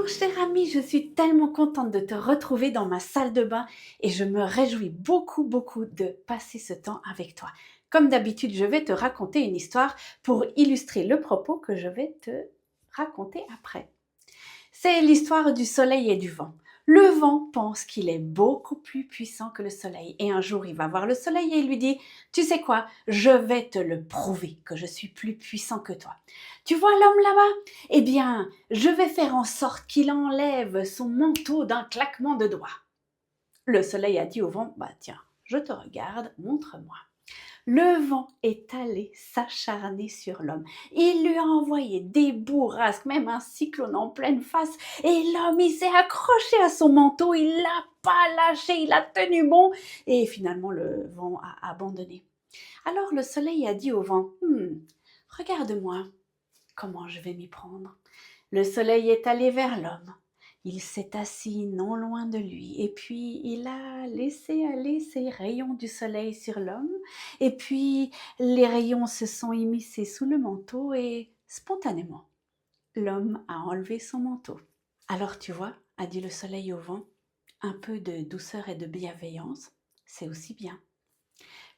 cher ami, je suis tellement contente de te retrouver dans ma salle de bain et je me réjouis beaucoup de passer ce temps avec toi. Comme d'habitude, je vais te raconter une histoire pour illustrer le propos que je vais te raconter après. C'est l'histoire du soleil et du vent. Le vent pense qu'il est beaucoup plus puissant que le soleil et un jour il va voir le soleil et il lui dit: tu sais quoi, je vais te le prouver que je suis plus puissant que toi. Tu vois l'homme là-bas? Eh bien, je vais faire en sorte qu'il enlève son manteau d'un claquement de doigts. Le soleil a dit au vent: bah tiens, je te regarde, montre-moi. Le vent est allé s'acharner sur l'homme. Il lui a envoyé des bourrasques, même un cyclone en pleine face. Et l'homme, il s'est accroché à son manteau, il l'a pas lâché, il a tenu bon. Et finalement, le vent a abandonné. Alors le soleil a dit au vent: regarde-moi, comment je vais m'y prendre. Le soleil est allé vers l'homme. Il s'est assis non loin de lui et puis il a laissé aller ses rayons du soleil sur l'homme et puis les rayons se sont immiscés sous le manteau et spontanément, l'homme a enlevé son manteau. Alors tu vois, a dit le soleil au vent, un peu de douceur et de bienveillance, c'est aussi bien.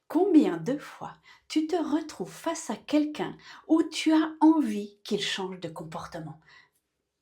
Combien de fois tu te retrouves face à quelqu'un où tu as envie qu'il change de comportement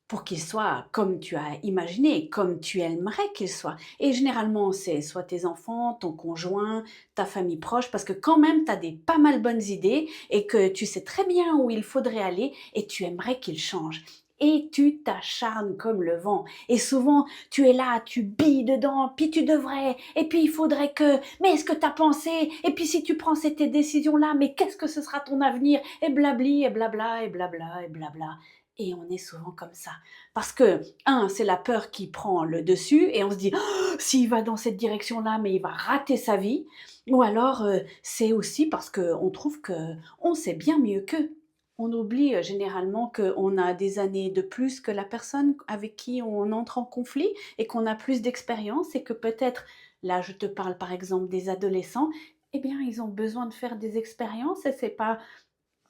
pour qu'il soit comme tu as imaginé, comme tu aimerais qu'il soit. Et généralement, c'est soit tes enfants, ton conjoint, ta famille proche, parce que quand même, tu as des pas mal bonnes idées et que tu sais très bien où il faudrait aller et tu aimerais qu'il change. Et tu t'acharnes comme le vent. Et souvent, tu es là, tu billes dedans, puis tu devrais, et puis il faudrait que, mais est-ce que tu as pensé? Et puis si tu prends cette décision-là, mais qu'est-ce que ce sera ton avenir? Et blabli, et blabla, et blabla, et blabla. Et on est souvent comme ça. Parce que, c'est la peur qui prend le dessus et on se dit: «Oh, s'il va dans cette direction-là, mais il va rater sa vie». Ou alors, c'est aussi parce qu'on trouve qu'on sait bien mieux qu'eux. On oublie généralement qu'on a des années de plus que la personne avec qui on entre en conflit et qu'on a plus d'expérience et que peut-être, là je te parle par exemple des adolescents, eh bien ils ont besoin de faire des expériences et c'est pas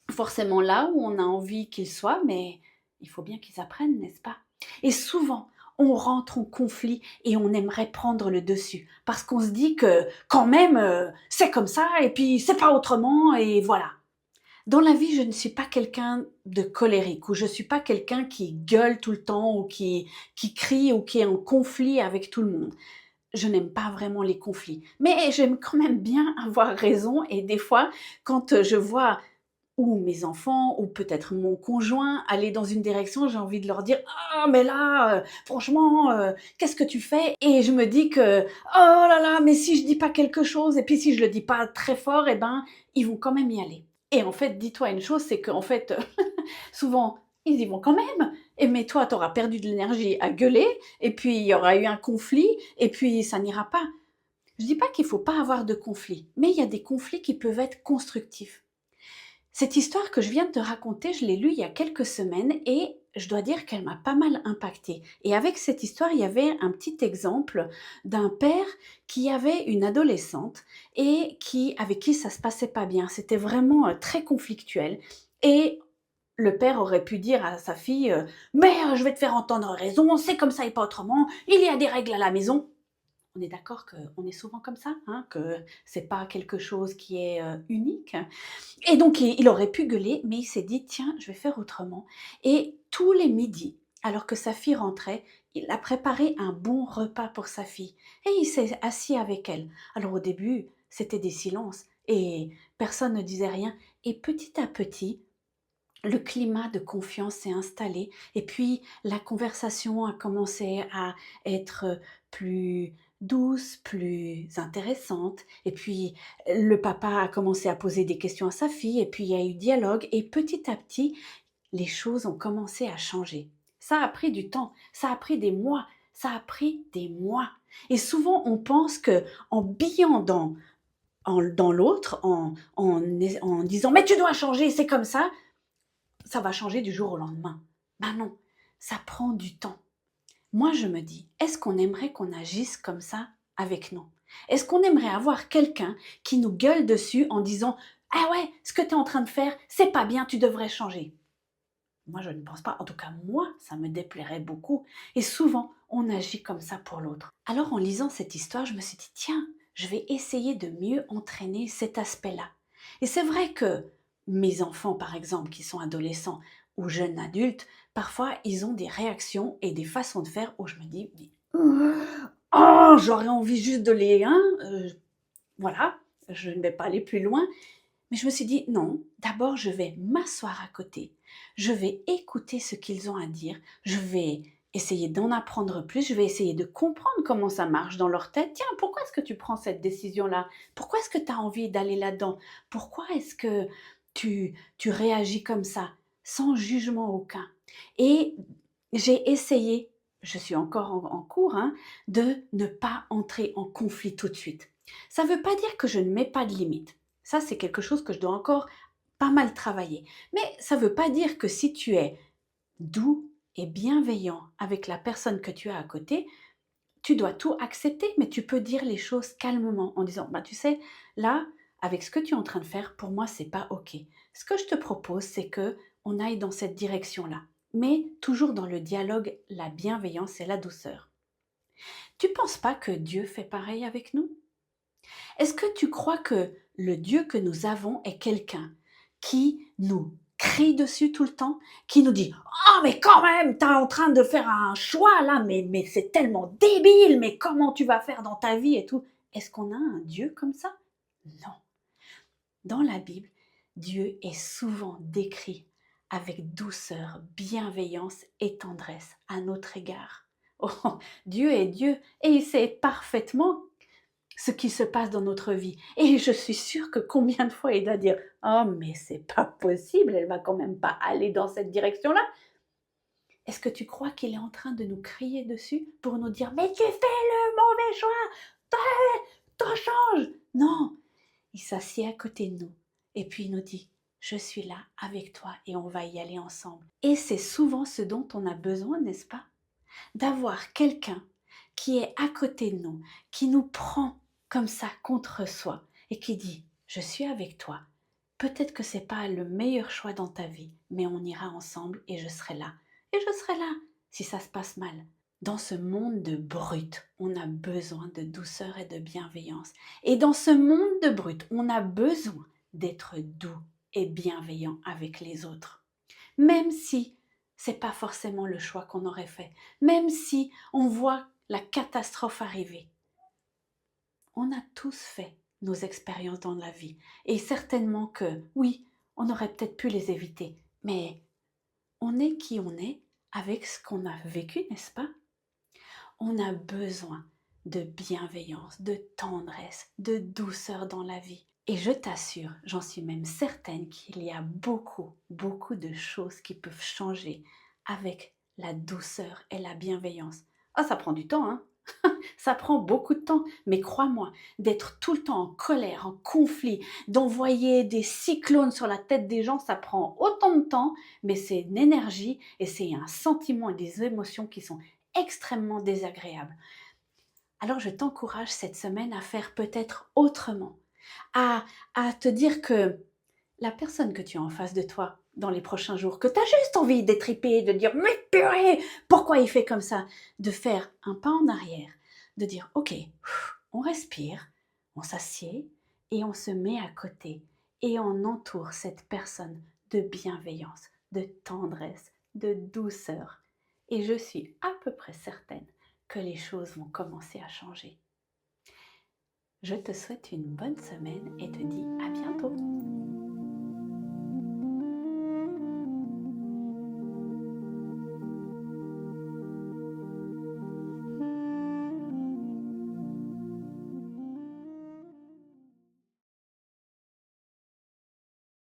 forcément là où on a envie qu'ils soient, mais il faut bien qu'ils apprennent, n'est-ce pas? Et souvent, on rentre en conflit et on aimerait prendre le dessus parce qu'on se dit que quand même, c'est comme ça et puis c'est pas autrement et voilà. Dans la vie, je ne suis pas quelqu'un de colérique ou je suis pas quelqu'un qui gueule tout le temps ou qui crie ou qui est en conflit avec tout le monde. Je n'aime pas vraiment les conflits, mais j'aime quand même bien avoir raison et des fois, quand, je vois ou mes enfants ou peut-être mon conjoint aller dans une direction, j'ai envie de leur dire: «Ah mais là, franchement, qu'est-ce que tu fais?» et je me dis que: «Oh là là, mais si je dis pas quelque chose et puis si je le dis pas très fort et ben, ils vont quand même y aller» et en fait, dis-toi une chose, c'est qu'en fait, souvent, ils y vont quand même et mais toi, tu auras perdu de l'énergie à gueuler et puis il y aura eu un conflit et puis ça n'ira pas. Je dis pas qu'il faut pas avoir de conflits, mais il y a des conflits qui peuvent être constructifs. Cette histoire que je viens de te raconter, je l'ai lue il y a quelques semaines et je dois dire qu'elle m'a pas mal impactée. Et avec cette histoire, il y avait un petit exemple d'un père qui avait une adolescente et avec qui ça se passait pas bien. C'était vraiment très conflictuel. Et le père aurait pu dire à sa fille: mais je vais te faire entendre raison, c'est comme ça et pas autrement, il y a des règles à la maison. On est d'accord qu'on est souvent comme ça, hein, que c'est pas quelque chose qui est unique. Et donc il aurait pu gueuler, mais il s'est dit: «Tiens, je vais faire autrement» et tous les midis, alors que sa fille rentrait, il a préparé un bon repas pour sa fille et il s'est assis avec elle. Alors au début, c'était des silences et personne ne disait rien et petit à petit, le climat de confiance s'est installé et puis la conversation a commencé à être plus douce, plus intéressante et puis le papa a commencé à poser des questions à sa fille et puis il y a eu dialogue et petit à petit, les choses ont commencé à changer. Ça a pris du temps, ça a pris des mois, ça a pris des mois et souvent on pense que en billant dans l'autre, en disant: «Mais tu dois changer, c'est comme ça va changer du jour au lendemain. Ben non, ça prend du temps. Moi, je me dis, est-ce qu'on aimerait qu'on agisse comme ça avec nous? Est-ce qu'on aimerait avoir quelqu'un qui nous gueule dessus en disant: ah ouais, ce que tu es en train de faire, c'est pas bien, tu devrais changer? Moi, je ne pense pas. En tout cas, moi, ça me déplairait beaucoup. Et souvent, on agit comme ça pour l'autre. Alors, en lisant cette histoire, je me suis dit, tiens, je vais essayer de mieux entraîner cet aspect-là. Et c'est vrai que mes enfants, par exemple, qui sont adolescents ou jeunes adultes, parfois, ils ont des réactions et des façons de faire où je me dis, oh, j'aurais envie juste de les... Hein, voilà, je ne vais pas aller plus loin. Mais je me suis dit, non, d'abord je vais m'asseoir à côté, je vais écouter ce qu'ils ont à dire, je vais essayer d'en apprendre plus, je vais essayer de comprendre comment ça marche dans leur tête. Tiens, pourquoi est-ce que tu prends cette décision-là? Pourquoi est-ce que tu as envie d'aller là-dedans? Pourquoi est-ce que tu réagis comme ça, sans jugement aucun? Et j'ai essayé, je suis encore en cours, hein, de ne pas entrer en conflit tout de suite. Ça ne veut pas dire que je ne mets pas de limites. Ça, c'est quelque chose que je dois encore pas mal travailler. Mais ça ne veut pas dire que si tu es doux et bienveillant avec la personne que tu as à côté, tu dois tout accepter, mais tu peux dire les choses calmement en disant, bah, tu sais, là, avec ce que tu es en train de faire, pour moi, c'est pas OK. Ce que je te propose, c'est que on aille dans cette direction-là, mais toujours dans le dialogue, la bienveillance et la douceur. Tu penses pas que Dieu fait pareil avec nous? Est-ce que tu crois que le Dieu que nous avons est quelqu'un qui nous crie dessus tout le temps, qui nous dit «Oh mais quand même, tu es en train de faire un choix là, mais c'est tellement débile, mais comment tu vas faire dans ta vie et tout?» Est-ce qu'on a un Dieu comme ça? Non. Dans la Bible, Dieu est souvent décrit avec douceur, bienveillance et tendresse à notre égard. Oh, Dieu est Dieu et il sait parfaitement ce qui se passe dans notre vie. Et je suis sûre que combien de fois il doit dire «Oh mais c'est pas possible, elle va quand même pas aller dans cette direction-là». Est-ce que tu crois qu'il est en train de nous crier dessus pour nous dire «Mais tu fais le mauvais choix, t'en change». Non, il s'assied à côté de nous et puis il nous dit «Je suis là avec toi et on va y aller ensemble». Et c'est souvent ce dont on a besoin, n'est-ce pas? D'avoir quelqu'un qui est à côté de nous, qui nous prend comme ça contre soi et qui dit je suis avec toi. Peut-être que c'est pas le meilleur choix dans ta vie, mais on ira ensemble et je serai là. Et je serai là si ça se passe mal. Dans ce monde de brut, on a besoin de douceur et de bienveillance. Et dans ce monde de brut, on a besoin d'être doux et bienveillant avec les autres. Même si c'est pas forcément le choix qu'on aurait fait, même si on voit la catastrophe arriver. On a tous fait nos expériences dans la vie et certainement que oui, on aurait peut-être pu les éviter, mais on est qui on est avec ce qu'on a vécu, n'est-ce pas? On a besoin de bienveillance, de tendresse, de douceur dans la vie. Et je t'assure, j'en suis même certaine qu'il y a beaucoup, beaucoup de choses qui peuvent changer avec la douceur et la bienveillance. Ah, ça prend du temps, hein? Ça prend beaucoup de temps, mais crois-moi, d'être tout le temps en colère, en conflit, d'envoyer des cyclones sur la tête des gens, ça prend autant de temps, mais c'est une énergie et c'est un sentiment et des émotions qui sont extrêmement désagréables. Alors je t'encourage cette semaine à faire peut-être autrement, à, à te dire que la personne que tu as en face de toi dans les prochains jours, que tu as juste envie d'étriper, de dire mais purée, pourquoi il fait comme ça, de faire un pas en arrière, de dire ok, on respire, on s'assied et on se met à côté et on entoure cette personne de bienveillance, de tendresse, de douceur. Et je suis à peu près certaine que les choses vont commencer à changer. Je te souhaite une bonne semaine et te dis à bientôt.